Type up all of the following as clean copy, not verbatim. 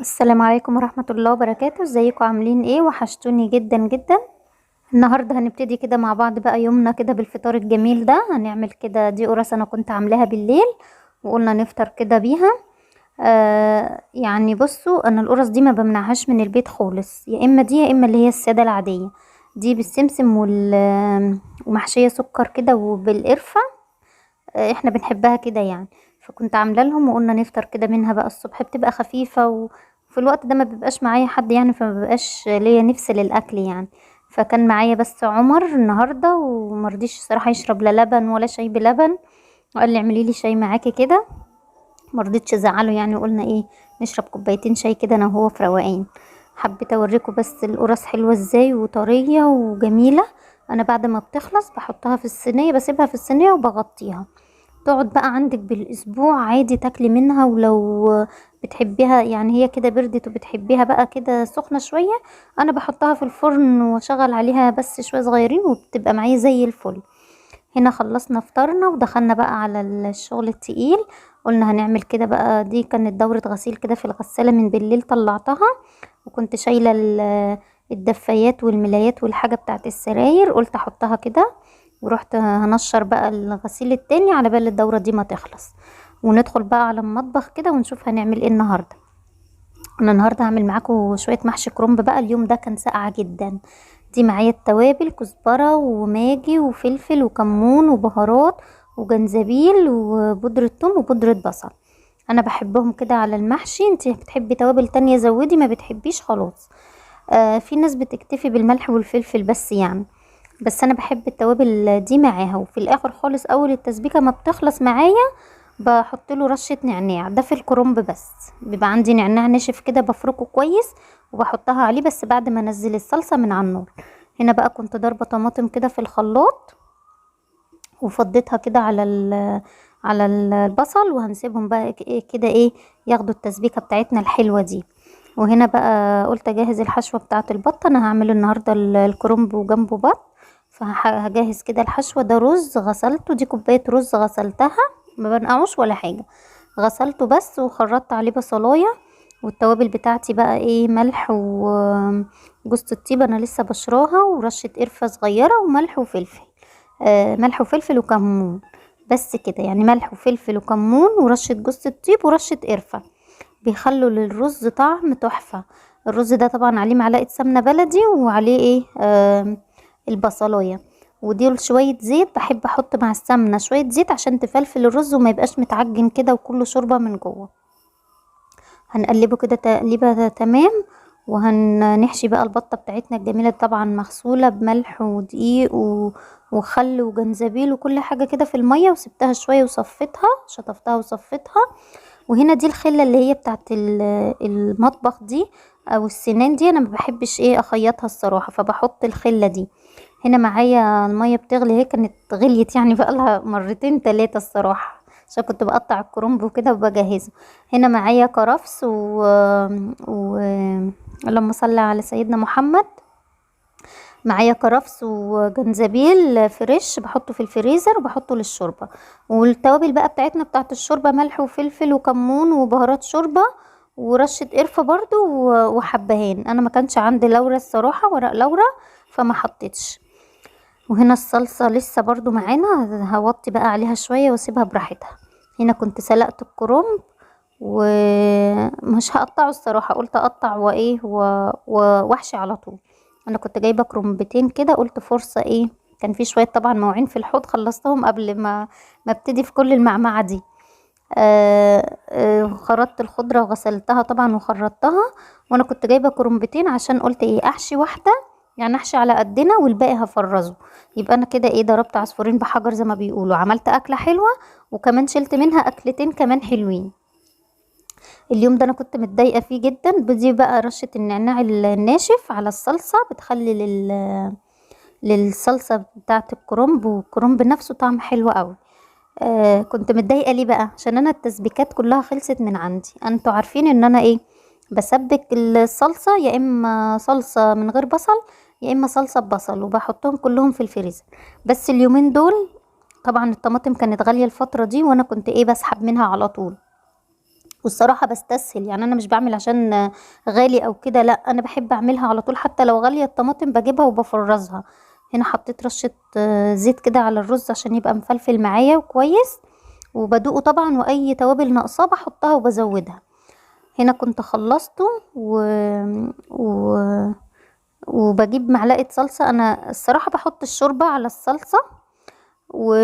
السلام عليكم ورحمة الله وبركاته. ازيكم عاملين ايه؟ وحشتوني جدا جدا. النهاردة هنبتدي كده مع بعض بقى يومنا كده بالفطار الجميل ده. هنعمل كده دي قرص انا كنت عاملاها بالليل وقلنا نفطر كده بيها. يعني بصوا، انا القرص دي ما بمنعهاش من البيت خالص، يا اما دي يا اما اللي هي السادة العادية. دي بالسمسم ومحشية سكر كده وبالقرفة. احنا بنحبها كده يعني. فكنت عامله لهم وقلنا نفطر كده منها بقى الصبح، بتبقى خفيفه وفي الوقت ده ما بيبقاش معايا حد يعني، فما بيبقاش ليا نفس للاكل يعني. فكان معايا بس عمر النهارده ومرضيش الصراحه يشرب لا لبن ولا شاي بلبن، وقال لي اعملي لي شاي معاكي كده. مرضيتش ازعله يعني، وقلنا ايه، نشرب كوبايتين شاي كده انا وهو في روقان. حبيت اوريكم بس القرص حلوه ازاي وطريه وجميله. انا بعد ما بتخلص بحطها في الصينيه، بسيبها في الصينيه وبغطيها. تقعد بقى عندك بالاسبوع عادي تاكلي منها. ولو بتحبيها يعني هي كده بردت وبتحبيها بقى كده سخنة شوية، انا بحطها في الفرن واشغل عليها بس شوية صغيرين وبتبقى معايا زي الفل. هنا خلصنا فطرنا ودخلنا بقى على الشغل التقيل. قلنا هنعمل كده بقى، دي كانت دورة غسيل كده في الغسالة من بالليل طلعتها، وكنت شايلة الدفايات والملايات والحاجة بتاعت السراير، قلت احطها كده. ورحت هنشر بقى الغسيل التاني على بال الدورة دي ما تخلص، وندخل بقى على المطبخ كده ونشوف هنعمل ايه النهاردة. انا النهاردة هعمل معاكم شوية محشي كرنب بقى، اليوم ده كان ساقعة جدا. دي معايا التوابل، كزبرة وماجي وفلفل وكمون وبهارات وجنزبيل وبودرة ثوم وبودرة بصل. انا بحبهم كده على المحشي. انت بتحبي توابل تانية زودي، ما بتحبيش خلاص. في ناس بتكتفي بالملح والفلفل بس يعني. بس انا بحب التوابل دي معاها. وفي الاخر خالص اول التسبيكه ما بتخلص معايا بحط له رشه نعناع، ده في الكرنب بس. بيبقى عندي نعناع ناشف كده بفركه كويس وبحطها عليه بس بعد ما انزل الصلصه من على النار. هنا بقى كنت ضاربه طماطم كده في الخلاط وفضيتها كده على البصل، وهنسيبهم بقى كده ايه، ياخدوا التسبيكه بتاعتنا الحلوه دي. وهنا بقى قلت اجهز الحشوه بتاعه البط. انا هعمل النهارده الكرنب وجنبه بط، فهجهز كده الحشوه. ده رز غسلته، دي كوبايه رز غسلتها، ما بنقعوش ولا حاجه، غسلته بس وخرطت عليه بصلايه. والتوابل بتاعتي بقى ايه، ملح وجوز الطيب انا لسه بشراها، ورشه قرفه صغيره وملح وفلفل. ملح وفلفل وكمون، بس كده يعني، ملح وفلفل وكمون ورشه جوز الطيب ورشه قرفه، بيخلوا للرز طعم تحفة. الرز ده طبعا عليه معلقة سمنة بلدي وعليه ايه، البصلاية. ودي شوية زيت، بحب احط مع السمنة شوية زيت عشان تفلفل الرز وما يبقاش متعجن كده وكله شوربة من جوه. هنقلبه كده تقليبه تمام. وهنحشي بقى البطة بتاعتنا الجميلة، طبعا مغسولة بملح ودقيق وخل وجنزبيل وكل حاجة كده في المية، وسبتها شوية وصفتها، شطفتها وصفتها. وهنا دي الخلة اللي هي بتاعت المطبخ دي او السنان دي، انا ما بحبش ايه اخيطها الصراحة، فبحط الخلة دي. هنا معايا المية بتغلي، هي كانت غليت يعني بقى لها مرتين تلاتة الصراحة، عشان كنت بقطع الكرنب وكده وبجهزه. هنا معايا كرفس و... اللهم صل على سيدنا محمد. معايا كرفس وجنزبيل فريش بحطه في الفريزر وبحطه للشوربه. والتوابل بقى بتاعتنا بتاعت الشوربه، ملح وفلفل وكمون وبهارات شوربه ورشه قرفه برضو وحبهان. انا ما كانش عندي لورا الصراحه، ورق لورا، فما حطيتش. وهنا الصلصه لسه برضو معانا، هوطي بقى عليها شويه واسيبها براحتها. هنا كنت سلقت الكرنب ومش هقطعه الصراحه، قلت اقطع وايه واحشي على طول. انا كنت جايبه كرنبتين كده، قلت فرصه ايه، كان في شويه طبعا مواعين في الحوض خلصتهم قبل ما ابتدي في كل المعمعه دي. خرطت الخضره وغسلتها طبعا وخرطتها. وانا كنت جايبه كرنبتين عشان قلت ايه، احشي واحده يعني، احشي على قدنا والباقي هفرزه. يبقى انا كده ايه، ضربت عصفورين بحجر زي ما بيقولوا، عملت اكله حلوه وكمان شلت منها اكلتين كمان حلوين. اليوم ده انا كنت متضايقه فيه جدا. بدي بقى رشه النعناع الناشف على الصلصه، بتخلي للصلصه بتاعه الكرنب والكرنب نفسه طعم حلو قوي. كنت متضايقه ليه بقى، عشان انا التسبيكات كلها خلصت من عندي. انتوا عارفين ان انا ايه، بسبك الصلصه يا اما صلصه من غير بصل يا اما صلصه ببصل، وبحطهم كلهم في الفريزر. بس اليومين دول طبعا الطماطم كانت غاليه الفتره دي، وانا كنت ايه، بسحب منها على طول. والصراحة بستسهل، يعني انا مش بعمل عشان غالي او كده، لا انا بحب اعملها على طول، حتى لو غالية الطماطم بجيبها وبفرزها. هنا حطيت رشة زيت كده على الرز عشان يبقى مفلفل معايا وكويس، وبدوقه طبعا، واي توابل ناقصاه بحطها وبزودها. هنا كنت خلصته و... وبجيب معلقة صلصة. انا الصراحة بحط الشوربة على الصلصة و...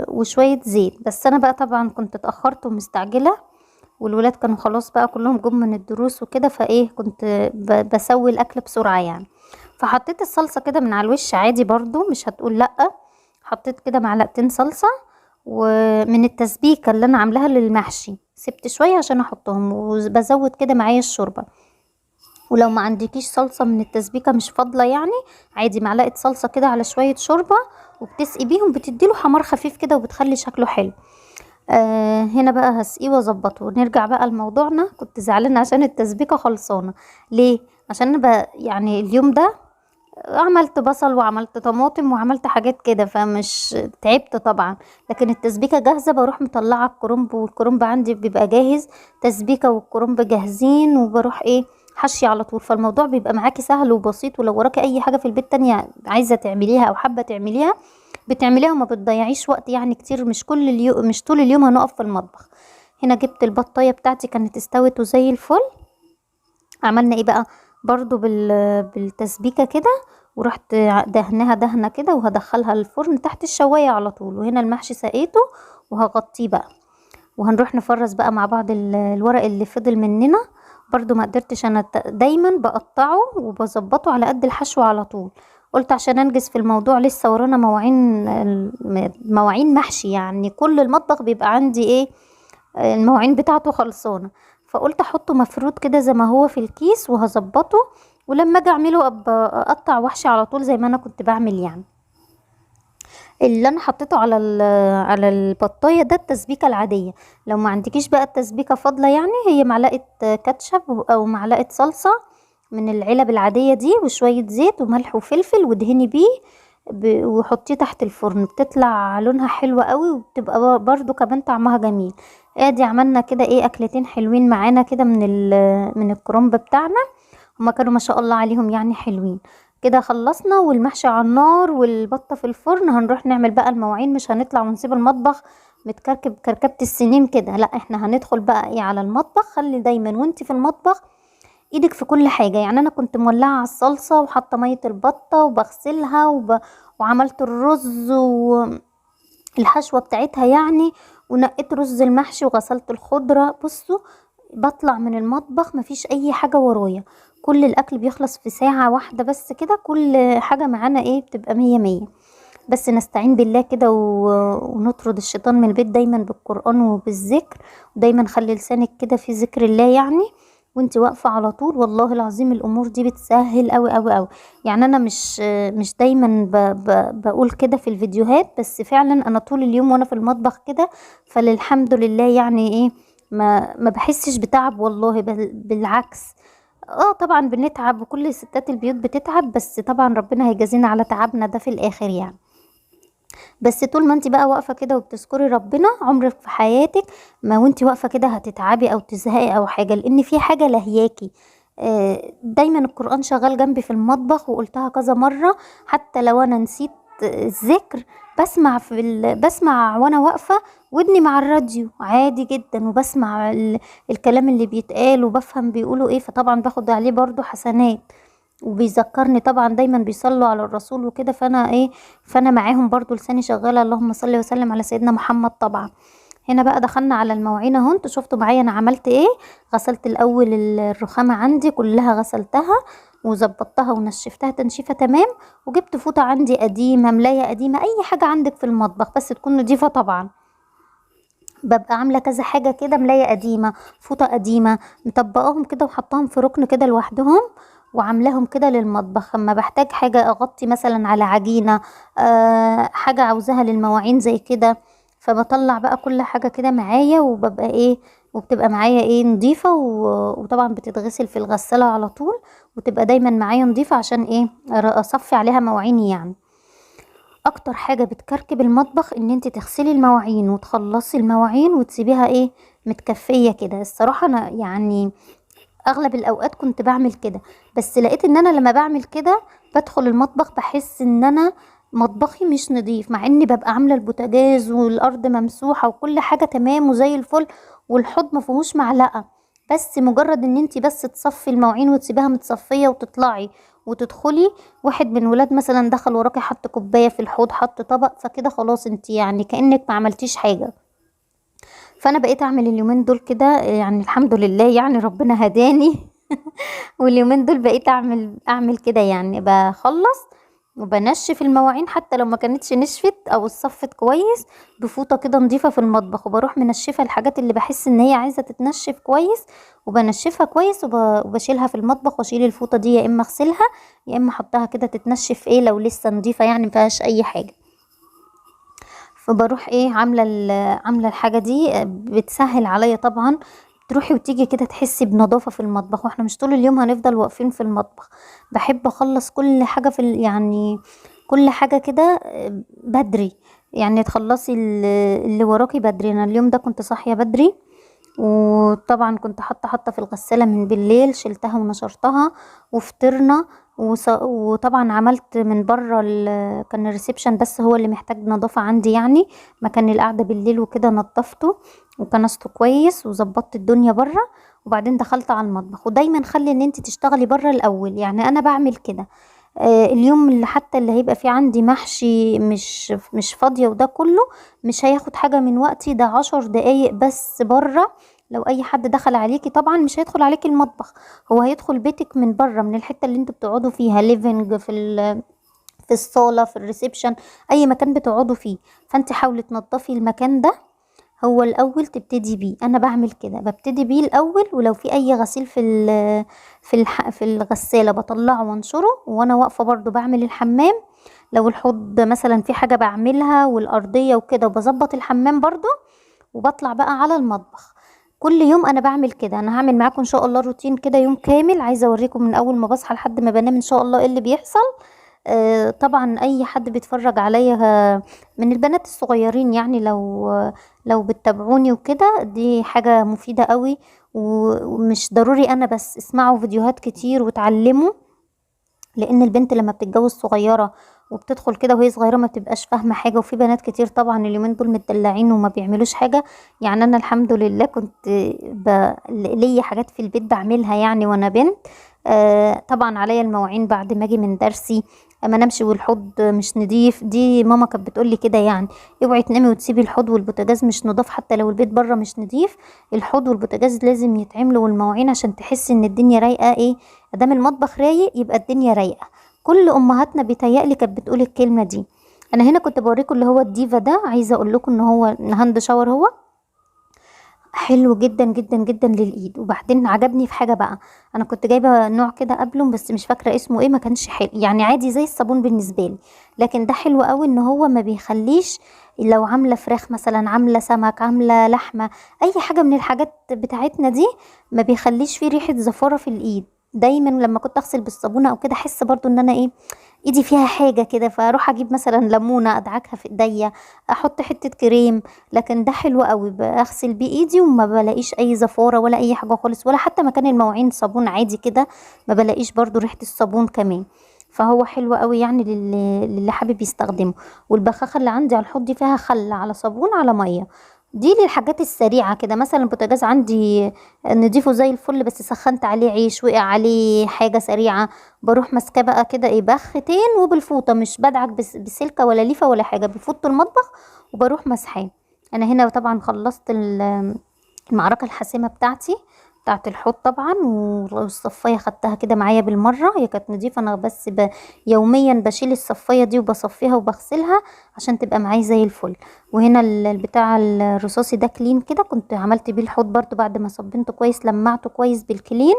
وشوية زيت، بس انا بقى طبعا كنت اتأخرت ومستعجلة، والولاد كانوا خلاص بقى كلهم جم من الدروس وكده، فايه كنت بسوي الاكل بسرعة يعني. فحطيت الصلصة كده من على الوش عادي، برضو مش هتقول لأ. حطيت كده معلقتين صلصة، ومن التسبيكة اللي انا عاملاها للمحشي سبت شوية عشان احطهم، وبزود كده معايا الشوربة. ولو ما عندكيش صلصة من التسبيكة مش فاضلة يعني، عادي معلقة صلصة كده على شوية شوربة، وبتسقي بيهم، بتديله حمار خفيف كده وبتخلي شكله حلو. هنا بقى هسقيه واظبطه، ونرجع بقى لموضوعنا. كنت زعلانة عشان التسبيكة خلصانة. ليه؟ عشان انا يعني اليوم ده عملت بصل وعملت طماطم وعملت حاجات كده، فمش تعبت طبعا. لكن التسبيكة جاهزة، بروح مطلعة الكرنب، والكرنب عندي بيبقى جاهز، تسبيكة والكرنب جاهزين، وبروح ايه حشي على طول. فالموضوع بيبقى معاكي سهل وبسيط، ولو وراكي اي حاجة في البيت تانية عايزة تعمليها او حابة تعمليها بتعمليها، وما بتضيعيش وقت يعني كتير. مش كل اليوم، مش طول اليوم هنقف في المطبخ. هنا جبت البطاية بتاعتي كانت استوت وزي الفل. عملنا ايه بقى؟ برضو بالتسبيكة كده، ورحت دهنها دهنة كده، وهدخلها الفرن تحت الشواية على طول. وهنا المحشي سقيته وهغطيه بقى، وهنروح نفرز بقى مع بعض الورق اللي فضل مننا. برضو ما قدرتش انا، دايما بقطعه وبظبطه على قد الحشو على طول. قلت عشان انجز في الموضوع، لسه ورانا مواعين محشي، يعني كل المطبخ بيبقى عندي ايه المواعين بتاعته خلصانه. فقلت احطه مفروض كده زي ما هو في الكيس وهظبطه، ولما اجي اعمله ابقى اقطع وحشي على طول زي ما انا كنت بعمل يعني. اللي انا حطيته على البطايه ده التسبيكه العاديه. لو ما عندكيش بقى التسبيكه فاضله يعني، هي معلقه كاتشب او معلقه صلصه من العلب العاديه دي، وشويه زيت وملح وفلفل، وادهني بيه وحطيه تحت الفرن، بتطلع لونها حلو قوي، وبتبقى برضو كمان طعمها جميل. ادي عملنا كده ايه اكلتين حلوين معانا كده من الكرنب بتاعنا. هما كانوا ما شاء الله عليهم يعني حلوين. كده خلصنا، والمحشي على النار والبطة في الفرن. هنروح نعمل بقى المواعين، مش هنطلع ونسيب المطبخ متكركب كركبة السنين كده، لا احنا هندخل بقى ايه على المطبخ. خلي دايما وانتي في المطبخ ايدك في كل حاجة. يعني انا كنت مولعة على الصلصة وحاطة مية البطة وبغسلها وعملت الرز والحشوة بتاعتها يعني، ونقيت رز المحشي وغسلت الخضرة. بصوا، بطلع من المطبخ مفيش اي حاجة ورايا، كل الاكل بيخلص في ساعة واحدة بس كده، كل حاجة معانا ايه بتبقى مية مية. بس نستعين بالله كده ونطرد الشيطان من البيت دايما بالقرآن وبالذكر، ودايما خلي لسانك كده في ذكر الله يعني، وانتي واقفة على طول. والله العظيم الامور دي بتسهل قوي قوي قوي. يعني انا مش دايما بقول كده في الفيديوهات، بس فعلا انا طول اليوم وانا في المطبخ كده، فللحمد لله يعني ايه ما بحسش بتعب والله، بالعكس. اه طبعا بنتعب، وكل ستات البيوت بتتعب، بس طبعا ربنا هيجازينا على تعبنا ده في الاخر يعني. بس طول ما انت بقى واقفه كده وبتذكري ربنا، عمرك في حياتك ما وانت واقفه كده هتتعبي او تزهقي او حاجه، لان في حاجه لهياكي. دايما القرآن شغال جنبي في المطبخ، وقلتها كذا مره، حتى لو انا نسيت الذكر بسمع بسمع وانا واقفه، ودني مع الراديو عادي جدا، وبسمع الكلام اللي بيتقال، وبفهم بيقولوا ايه، فطبعا باخد عليه برضو حسنات. وبيذكرني طبعا، دايما بيصلوا على الرسول وكده، فانا معاهم برضو لساني شغاله اللهم صل وسلم على سيدنا محمد طبعا. هنا بقى دخلنا على المواعين اهو، انتوا شفتوا معايا انا عملت ايه. غسلت الاول الرخامه عندي كلها، غسلتها وظبطتها ونشفتها تنشيفه تمام. وجبت فوطه عندي قديمه، ملايه قديمه، اي حاجه عندك في المطبخ بس تكون نضيفه طبعا. ببقى عامله كذا حاجه كده، ملايه قديمه، فوطه قديمه، مطبقاهم كده وحطاهم في ركن كده لوحدهم، وعاملاهم كده للمطبخ. اما بحتاج حاجه اغطي مثلا على عجينه، حاجه عاوزاها للمواعين زي كده، فبطلع بقى كل حاجه كده معايا، وببقى ايه وبتبقى معايا ايه نضيفه، وطبعا بتتغسل في الغساله على طول، وتبقى دايما معايا نضيفه عشان ايه اصفي عليها مواعيني يعني. اكتر حاجة بتكركب المطبخ ان انت تغسلي المواعين وتخلصي المواعين وتسيبيها ايه متكفيه كده. الصراحه انا يعني اغلب الاوقات كنت بعمل كده، بس لقيت ان انا لما بعمل كده بدخل المطبخ بحس ان انا مطبخي مش نظيف، مع اني ببقى عامله البوتاجاز والارض ممسوحه وكل حاجه تمام وزي الفل، والحوض ما فيهوش معلقه. بس مجرد ان انتي بس تصفي المواعين وتسيبيها متصفيه وتطلعي وتدخلي، واحد من ولاد مثلا دخل وراكي حط كوبايه في الحوض، حط طبق، فكده خلاص انتي يعني كأنك ما عملتيش حاجه. فانا بقيت اعمل اليومين دول كده، يعني الحمد لله يعني ربنا هداني. واليومين دول بقيت اعمل كده، يعني بخلص وبنشف المواعين حتى لو ما كانتش نشفت او اتصفت كويس، بفوطه كده نظيفه في المطبخ، وبروح منشفه الحاجات اللي بحس ان هي عايزه تتنشف كويس، وبنشفها كويس وبشيلها في المطبخ، واشيل الفوطه دي يا اما اغسلها يا اما احطها كده تتنشف ايه لو لسه نظيفه يعني مفيهاش اي حاجه. فبروح ايه عامله الحاجه دي، بتسهل عليا طبعا. تروحي وتيجي كده تحسي بنظافه في المطبخ، واحنا مش طول اليوم هنفضل واقفين في المطبخ. بحب اخلص كل حاجه يعني كل حاجه كده بدري، يعني تخلصي اللي وراكي بدري. انا اليوم ده كنت صاحيه بدري، وطبعا كنت حاطه في الغساله من بالليل، شلتها ونشرتها وفطرنا. وطبعا عملت من بره كان الريسبشن بس هو اللي محتاج نظافه عندي يعني، مكان القعده بالليل وكده نظفته وكنسته كويس وظبطت الدنيا بره. وبعدين دخلت على المطبخ، ودايما خلي ان انت تشتغلي بره الاول، يعني انا بعمل كده. اليوم اللي حتى اللي هيبقى فيه عندي محشي مش فاضية وده كله، مش هياخد حاجة من وقتي، ده 10 دقايق بس بره. لو اي حد دخل عليكي طبعا مش هيدخل عليكي المطبخ، هو هيدخل بيتك من بره، من الحتة اللي انتوا بتقعدوا فيها، ليفنج في الصالة في الريسبشن، اي مكان بتقعدوا فيه. فانت حاولي تنظفي المكان ده هو الاول تبتدي بيه. انا بعمل كده، ببتدي بيه الاول، ولو في اي غسيل في الغساله بطلعه وانشره، وانا واقفه برضو بعمل الحمام. لو الحوض مثلا في حاجه بعملها والارضيه وكده، وبظبط الحمام برضو، وبطلع بقى على المطبخ. كل يوم انا بعمل كده. انا هعمل معاكم ان شاء الله روتين كده يوم كامل، عايزه اوريكم من اول ما بصحى لحد ما بنام ان شاء الله ايه اللي بيحصل. طبعا اي حد بيتفرج عليا من البنات الصغيرين، يعني لو بتتابعوني وكده، دي حاجة مفيدة قوي. ومش ضروري انا بس، اسمعوا فيديوهات كتير وتعلموا، لان البنت لما بتتجوز صغيرة وبتدخل كده وهي صغيرة ما بتبقاش فاهمة حاجة. وفي بنات كتير طبعا اليومين دول متدلعين وما بيعملوش حاجة. يعني انا الحمد لله كنت ليا حاجات في البيت بعملها يعني وانا بنت. طبعا عليا المواعين بعد ما اجي من درسي، اما نمشي والحوض مش نضيف، دي ماما كانت بتقولي كده يعني، اوعي تنامي وتسيبي الحوض والبوتاجاز مش نضاف، حتى لو البيت بره مش نضيف، الحوض والبوتاجاز لازم يتعملوا والمواعين، عشان تحسي ان الدنيا رايقه ايه، ادام المطبخ رايق يبقى الدنيا رايقه. كل امهاتنا بيتهيألي كانت بتقول الكلمه دي. انا هنا كنت بوريكم اللي هو الديفا ده، عايزه اقول لكم ان هو هاند شاور، هو حلو جدا جدا جدا للايد. وبعدين عجبني في حاجه بقى، انا كنت جايبه نوع كده قبله بس مش فاكره اسمه ايه، ما كانش حلو يعني، عادي زي الصابون بالنسبه لي. لكن ده حلو قوي ان هو ما بيخليش، لو عامله فراخ مثلا، عامله سمك، عامله لحمه، اي حاجه من الحاجات بتاعتنا دي، ما بيخليش فيه ريحه زفاره في الايد. دايما لما كنت اغسل بالصابونه او كده احس برضو ان انا ايه، ايدي فيها حاجه كده، فاروح اجيب مثلا ليمونه ادعكها في ايديا، احط حته كريم. لكن ده حلو قوي، بغسل بيه ايدي وما بلاقيش اي زفاره ولا اي حاجه خالص، ولا حتى مكان المواعين صابون عادي كده ما بلاقيش برضو ريحه الصابون كمان. فهو حلو قوي يعني للي حابب يستخدمه. والبخاخه اللي عندي على الحوض دي فيها خل على صابون على ميه، دي للحاجات السريعه كده. مثلا البوتاجاز عندي نضيفه زي الفل، بس سخنت عليه عيش، وقع عليه حاجه سريعه، بروح ماسكاه بقى كده ايه بختين وبالفوطه، مش بدعك بسلكه ولا ليفه ولا حاجه، بفوطه المطبخ وبروح مسحاه. انا هنا طبعا خلصت المعركه الحاسمه بتاعت الحوض طبعا، والصفايه خدتها كده معايا بالمره، هي كانت نضيفه، انا بس يوميا بشيل الصفايه دي وبصفيها وبغسلها عشان تبقى معايا زي الفل. وهنا البتاع الرصاصي ده كلين كده، كنت عملت بيه الحوض برضو بعد ما صبنته كويس، لمعته كويس بالكلين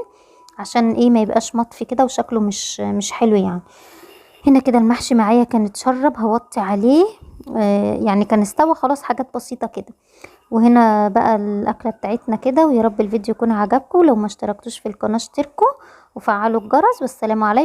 عشان ايه ما يبقاش مطفي كده وشكله مش حلو يعني. هنا كده المحشي معايا كان اتشرب، هوطي عليه. يعني كان استوى خلاص، حاجات بسيطة كده. وهنا بقى الأكلة بتاعتنا كده. ويا رب الفيديو يكون عجبكم، لو ما اشتركتوش في القناة اشتركوا وفعلوا الجرس. والسلام عليكم.